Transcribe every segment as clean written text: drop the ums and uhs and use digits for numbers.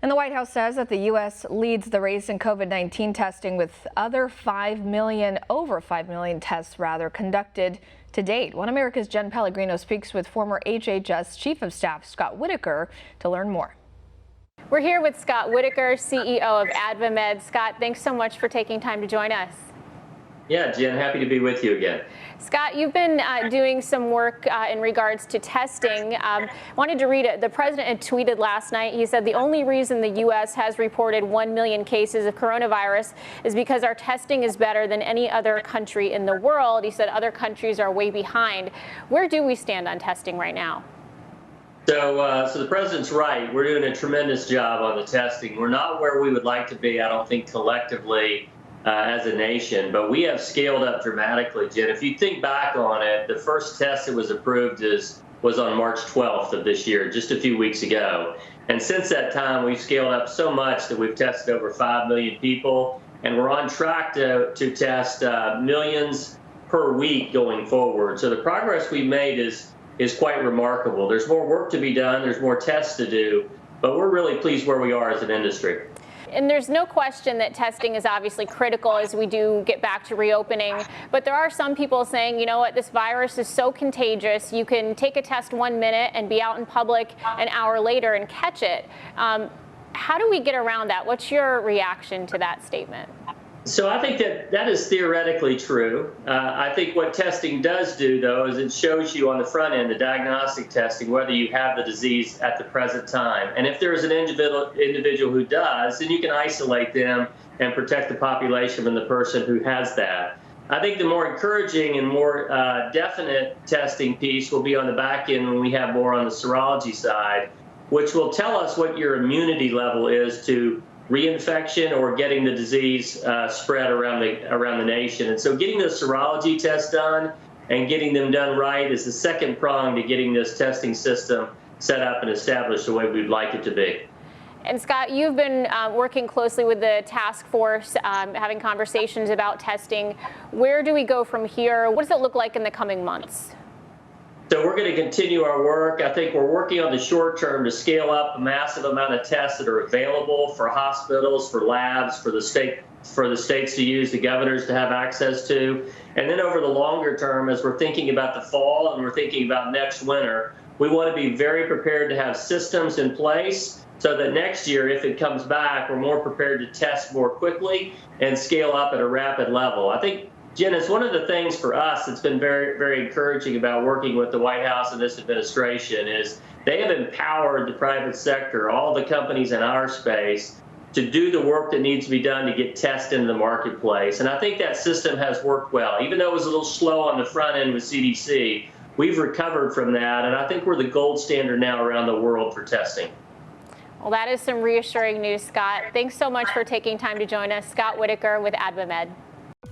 And the White House says that the U.S. leads the race in COVID-19 testing with over 5 million tests conducted to date. One America's Jenn Pellegrino speaks with former HHS Chief of Staff Scott Whitaker to learn more. We're here with Scott Whitaker, CEO of AdvaMed. Scott, thanks so much for taking time to join us. Yeah, Jen, happy to be with you again. Scott, you've been doing some work in regards to testing. Wanted to read it. The president had tweeted last night. He said the only reason the U.S. has reported 1 million cases of coronavirus is because our testing is better than any other country in the world. He said other countries are way behind. Where do we stand on testing right now? So the president's right. We're doing a tremendous job on the testing. We're not where we would like to be, I don't think, collectively as a nation, but we have scaled up dramatically, Jen. If you think back on it, the first test that was approved was on March 12th of this year, just a few weeks ago. And since that time, we've scaled up so much that we've tested over 5 million people, and we're on track to test millions per week going forward. So the progress we've made is quite remarkable. There's more work to be done, there's more tests to do, but we're really pleased where we are as an industry. And there's no question that testing is obviously critical as we do get back to reopening. But there are some people saying, you know what, this virus is so contagious, you can take a test 1 minute and be out in public an hour later and catch it. How do we get around that? What's your reaction to that statement? So I think that is theoretically true. I think what testing does do, though, is it shows you on the front end, the diagnostic testing, whether you have the disease at the present time. And if there is an individual who does, then you can isolate them and protect the population from the person who has that. I think the more encouraging and more definite testing piece will be on the back end when we have more on the serology side, which will tell us what your immunity level is to reinfection or getting the disease spread around the nation. And so getting the serology tests done and getting them done right is the second prong to getting this testing system set up and established the way we'd like it to be. And Scott, you've been working closely with the task force, having conversations about testing. Where do we go from here? What does it look like in the coming months? So we're going to continue our work. I think we're working on the short term to scale up a massive amount of tests that are available for hospitals, for labs, for the states to use, the governors to have access to. And then over the longer term, as we're thinking about the fall and we're thinking about next winter, we want to be very prepared to have systems in place so that next year, if it comes back, we're more prepared to test more quickly and scale up at a rapid level. I think, Jen, it's one of the things for us that's been very, very encouraging about working with the White House and this administration is they have empowered the private sector, all the companies in our space, to do the work that needs to be done to get tests into the marketplace. And I think that system has worked well. Even though it was a little slow on the front end with CDC, we've recovered from that, and I think we're the gold standard now around the world for testing. Well, that is some reassuring news, Scott. Thanks so much for taking time to join us. Scott Whitaker with AdvaMed.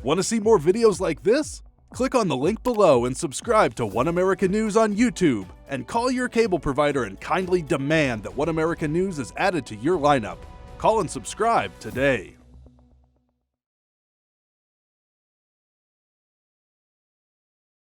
Want to see more videos like this? Click on the link below and subscribe to One America News on YouTube. And call your cable provider and kindly demand that One America News is added to your lineup. Call and subscribe today.